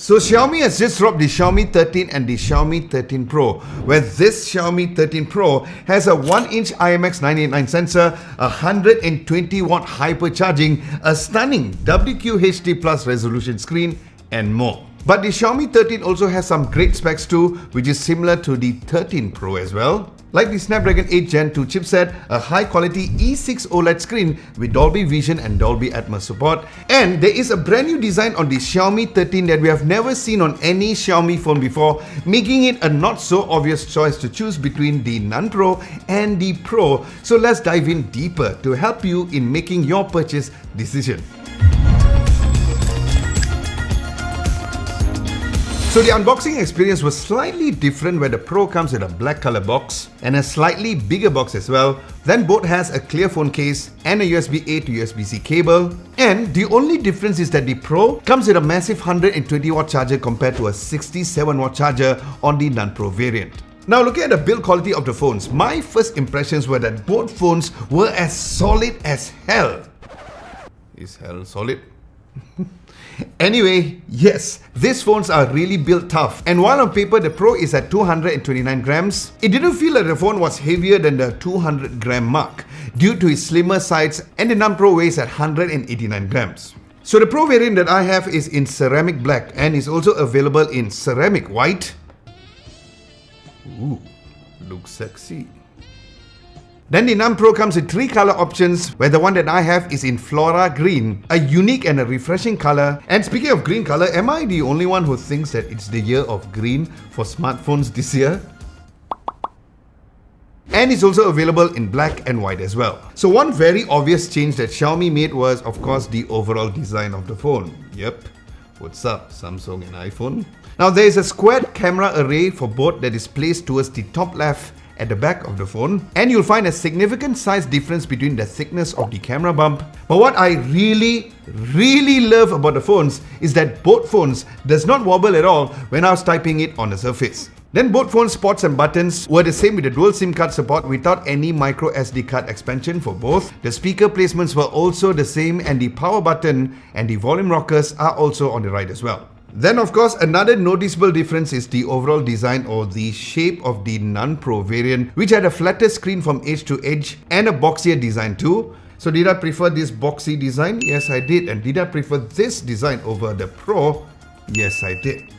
So Xiaomi has just dropped the Xiaomi 13 and the Xiaomi 13 Pro, where this Xiaomi 13 Pro has a 1-inch IMX989 sensor, a 120 watt hypercharging, a stunning WQHD Plus resolution screen, and more. But the Xiaomi 13 also has some great specs too, which is similar to the 13 Pro as well. Like the Snapdragon 8 Gen 2 chipset, a high-quality E6 OLED screen with Dolby Vision and Dolby Atmos support, and there is a brand new design on the Xiaomi 13 that we have never seen on any Xiaomi phone before, making it a not-so-obvious choice to choose between the Non-Pro and the Pro. So let's dive in deeper to help you in making your purchase decision. So the unboxing experience was slightly different, where the Pro comes with a black color box and a slightly bigger box as well. Then both has a clear phone case and a USB-A to USB-C cable. And the only difference is that the Pro comes with a massive 120 watt charger compared to a 67 watt charger on the Non-Pro variant. Now, looking at the build quality of the phones, my first impressions were that both phones were as solid as hell. Is hell solid? Anyway, yes, these phones are really built tough, and while on paper the Pro is at 229 grams, it didn't feel like the phone was heavier than the 200 gram mark due to its slimmer sides, and the Non-Pro weighs at 189 grams. So the Pro variant that I have is in ceramic black and is also available in ceramic white. Ooh, looks sexy. Then the Non-Pro comes with 3 color options, where the one that I have is in Flora Green, a unique and a refreshing color. And speaking of green color, am I the only one who thinks that it's the year of green for smartphones this year? And it's also available in black and white as well. So one very obvious change that Xiaomi made was, of course, the overall design of the phone. Yep, what's up, Samsung and iPhone? Now there is a squared camera array for both that is placed towards the top left at the back of the phone, and you'll find a significant size difference between the thickness of the camera bump. But what I really love about the phones is that both phones does not wobble at all when I was typing it on the surface. Then both phone spots and buttons were the same with the dual SIM card support without any micro SD card expansion for both. The speaker placements were also the same, and the power button and the volume rockers are also on the right as well. Then of course, another noticeable difference is the overall design or the shape of the Non-Pro variant, which had a flatter screen from edge to edge and a boxier design too. So did I prefer this boxy design? Yes, I did. And did I prefer this design over the Pro? Yes, I did.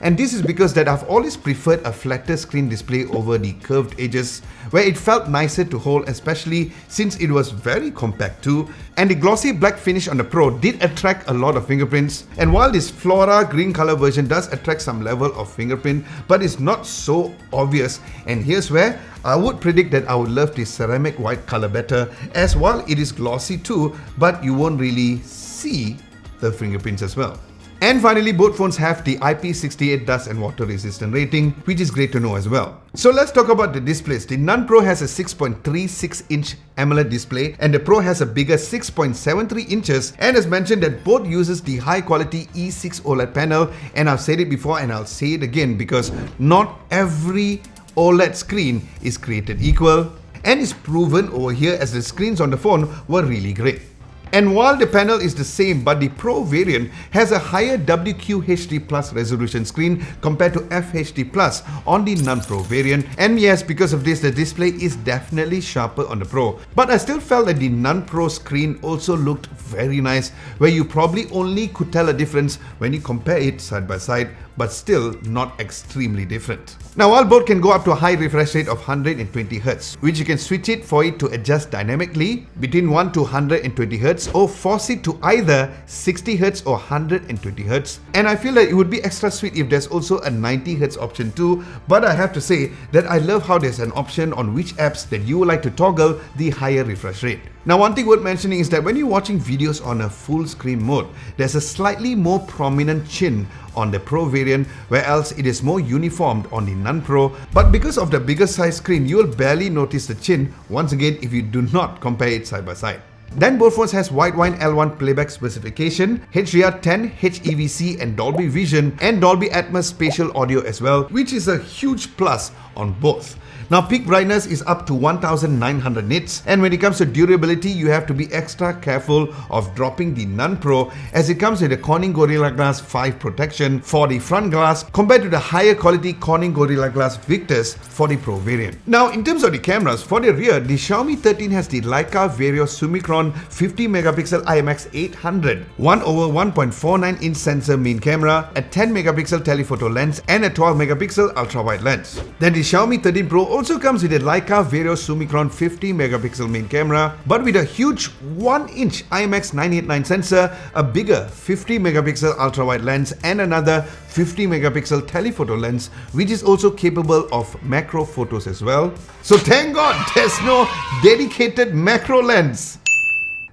And this is because that I've always preferred a flatter screen display over the curved edges, where it felt nicer to hold, especially since it was very compact too. And the glossy black finish on the Pro did attract a lot of fingerprints. And while this Flora green color version does attract some level of fingerprint, but it's not so obvious. And here's where I would predict that I would love the ceramic white color better, as while it is glossy too, but you won't really see the fingerprints as well. And finally, both phones have the IP68 dust and water resistant rating, which is great to know as well. So let's talk about the displays. The Non-Pro has a 6.36 inch AMOLED display, and the Pro has a bigger 6.73 inches, and as mentioned that both uses the high quality E6 OLED panel. And I've said it before and I'll say it again, because not every OLED screen is created equal, and is proven over here as the screens on the phone were really great. And while the panel is the same, but the Pro variant has a higher WQHD Plus resolution screen compared to FHD Plus on the Non-Pro variant. And yes, because of this, the display is definitely sharper on the Pro. But I still felt that the Non-Pro screen also looked very nice, where you probably only could tell a difference when you compare it side by side, but still not extremely different. Now, while both can go up to a high refresh rate of 120Hz, which you can switch it for it to adjust dynamically between 1 to 120Hz, or force it to either 60Hz or 120Hz. And I feel that it would be extra sweet if there's also a 90Hz option too, but I have to say that I love how there's an option on which apps that you would like to toggle the higher refresh rate. Now, one thing worth mentioning is that when you're watching videos on a full screen mode, there's a slightly more prominent chin on the Pro variant, where else it is more uniformed on the Non-Pro. But because of the bigger size screen, you will barely notice the chin once again if you do not compare it side by side. Then both phones has Widevine L1 playback specification, HDR10, HEVC and Dolby Vision and Dolby Atmos spatial audio as well, which is a huge plus on both. Now peak brightness is up to 1900 nits, and when it comes to durability, you have to be extra careful of dropping the Nun Pro as it comes with a Corning Gorilla Glass 5 protection for the front glass compared to the higher quality Corning Gorilla Glass Victus for the Pro variant. Now in terms of the cameras, for the rear, the Xiaomi 13 has the Leica Vario Summicron 50 megapixel IMX800 1/1.49 inch sensor main camera, a 10 megapixel telephoto lens and a 12 megapixel ultra wide lens. Then the Xiaomi 13 Pro also comes with a Leica Vario Summicron 50 megapixel main camera, but with a huge 1 inch IMX989 sensor, a bigger 50 megapixel ultra wide lens and another 50 megapixel telephoto lens, which is also capable of macro photos as well. So thank God there's no dedicated macro lens.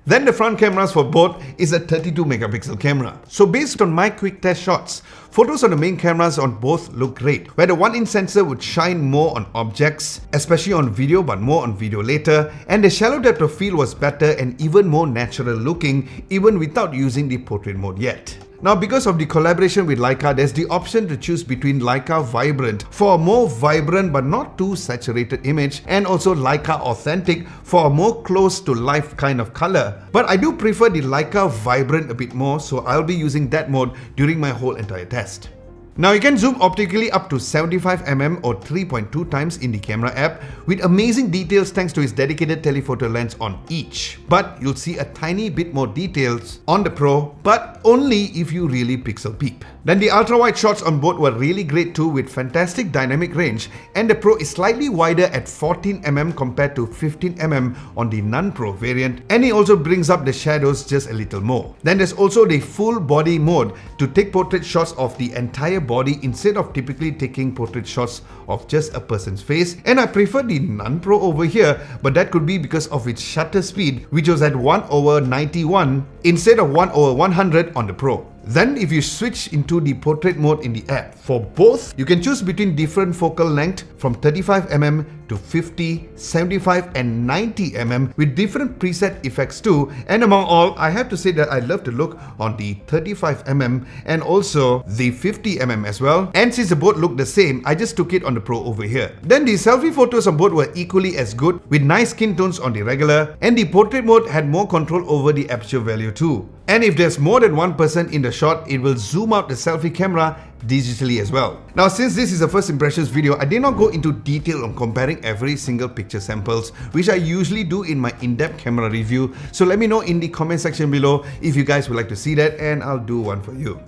Then the front cameras for both is a 32 megapixel camera. So based on my quick test shots, photos on the main cameras on both look great, where the 1-inch sensor would shine more on objects, especially on video, but more on video later, and the shallow depth of field was better and even more natural looking, even without using the portrait mode yet. Now because of the collaboration with Leica, there's the option to choose between Leica Vibrant for a more vibrant but not too saturated image, and also Leica Authentic for a more close to life kind of color. But I do prefer the Leica Vibrant a bit more, so I'll be using that mode during my whole entire test. Now you can zoom optically up to 75mm or 3.2 times in the camera app with amazing details thanks to its dedicated telephoto lens on each. But you'll see a tiny bit more details on the Pro, but only if you really pixel peep. Then the ultra-wide shots on both were really great too, with fantastic dynamic range, and the Pro is slightly wider at 14mm compared to 15mm on the Nun Pro variant, and it also brings up the shadows just a little more. Then there's also the full body mode to take portrait shots of the entire body instead of typically taking portrait shots of just a person's face, and I prefer the Nun Pro over here, but that could be because of its shutter speed, which was at 1/91 instead of 1/100 on the Pro. Then if you switch into the portrait mode in the app, for both, you can choose between different focal length from 35mm to 50, 75 and 90mm with different preset effects too. And among all, I have to say that I love to look on the 35mm and also the 50mm as well. And since the both look the same, I just took it on the Pro over here. Then the selfie photos on both were equally as good with nice skin tones on the regular, and the portrait mode had more control over the aperture value too. And if there's more than one person in the shot, it will zoom out the selfie camera digitally as well. Now since this is a first impressions video, I did not go into detail on comparing every single picture samples, which I usually do in my in-depth camera review. So let me know in the comment section below if you guys would like to see that, and I'll do one for you.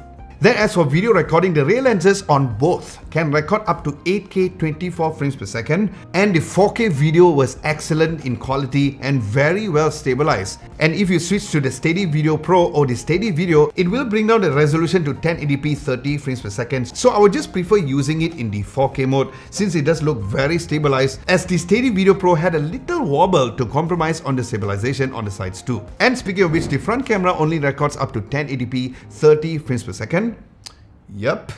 Then as for video recording, the rear lenses on both can record up to 8K 24 frames per second, and the 4K video was excellent in quality and very well stabilized. And if you switch to the Steady Video Pro or the Steady Video, it will bring down the resolution to 1080p 30 frames per second. So I would just prefer using it in the 4K mode since it does look very stabilized, as the Steady Video Pro had a little wobble to compromise on the stabilization on the sides too. And speaking of which, the front camera only records up to 1080p 30 frames per second. Yup.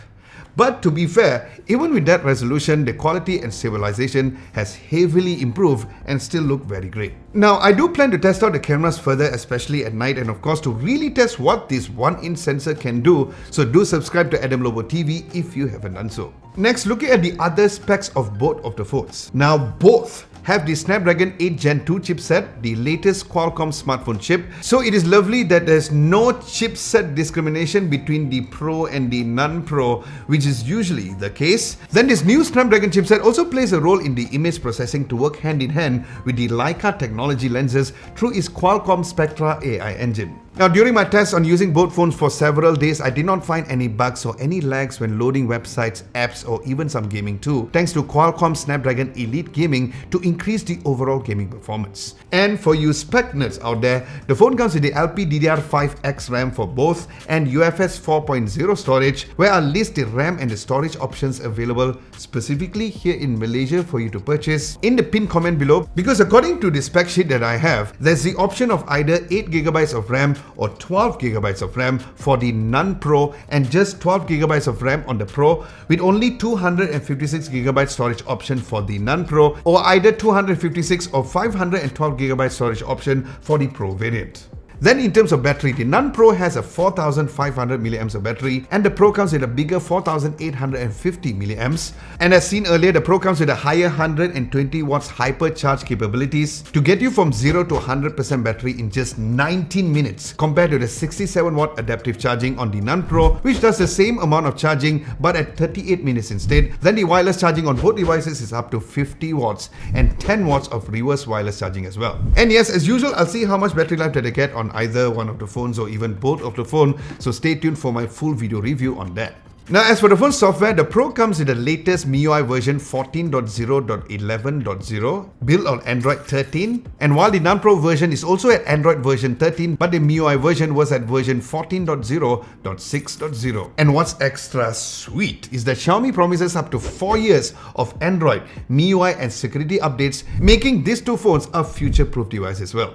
But to be fair, even with that resolution, the quality and stabilization has heavily improved and still look very great. Now, I do plan to test out the cameras further, especially at night, and of course to really test what this 1-inch sensor can do, so do subscribe to Adam Lobo TV if you haven't done so. Next, looking at the other specs of both of the phones. Now, both have the Snapdragon 8 Gen 2 chipset, the latest Qualcomm smartphone chip. So it is lovely that there's no chipset discrimination between the Pro and the non-Pro, which is usually the case. Then this new Snapdragon chipset also plays a role in the image processing to work hand in hand with the Leica technology lenses through its Qualcomm Spectra AI engine. Now during my tests on using both phones for several days, I did not find any bugs or any lags when loading websites, apps or even some gaming too, thanks to Qualcomm Snapdragon Elite Gaming to increase the overall gaming performance. And for you spec nerds out there, the phone comes with the LPDDR5X RAM for both and UFS 4.0 storage, where I'll list the RAM and the storage options available specifically here in Malaysia for you to purchase in the pinned comment below, because according to the spec sheet that I have, there's the option of either 8GB of RAM or 12 gigabytes of RAM for the non-Pro and just 12 gigabytes of RAM on the Pro, with only 256 gigabyte storage option for the non-Pro, or either 256 or 512 gigabyte storage option for the Pro variant. Then in terms of battery, the non-Pro has a 4500 mAh of battery and the Pro comes with a bigger 4850 mAh. And as seen earlier, the Pro comes with a higher 120 watts hypercharge capabilities to get you from 0 to 100% battery in just 19 minutes compared to the 67 watt adaptive charging on the non-Pro, which does the same amount of charging but at 38 minutes instead. Then the wireless charging on both devices is up to 50 watts and 10 watts of reverse wireless charging as well. And yes, as usual, I'll see how much battery life that I get on either one of the phones or even both of the phone, so stay tuned for my full video review on that. Now, as for the phone software, the Pro comes with the latest MIUI version 14.0.11.0 built on Android 13, and while the non-Pro version is also at Android version 13, but the MIUI version was at version 14.0.6.0. And what's extra sweet is that Xiaomi promises up to 4 years of Android, MIUI and security updates, making these two phones a future-proof device as well.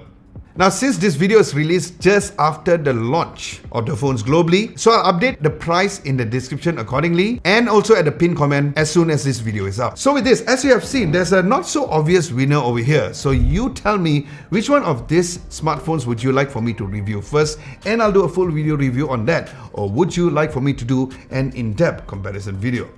Now, since this video is released just after the launch of the phones globally, so I'll update the price in the description accordingly and also at the pinned comment as soon as this video is up. So with this, as you have seen, there's a not so obvious winner over here. So you tell me which one of these smartphones would you like for me to review first, and I'll do a full video review on that. Or would you like for me to do an in-depth comparison video?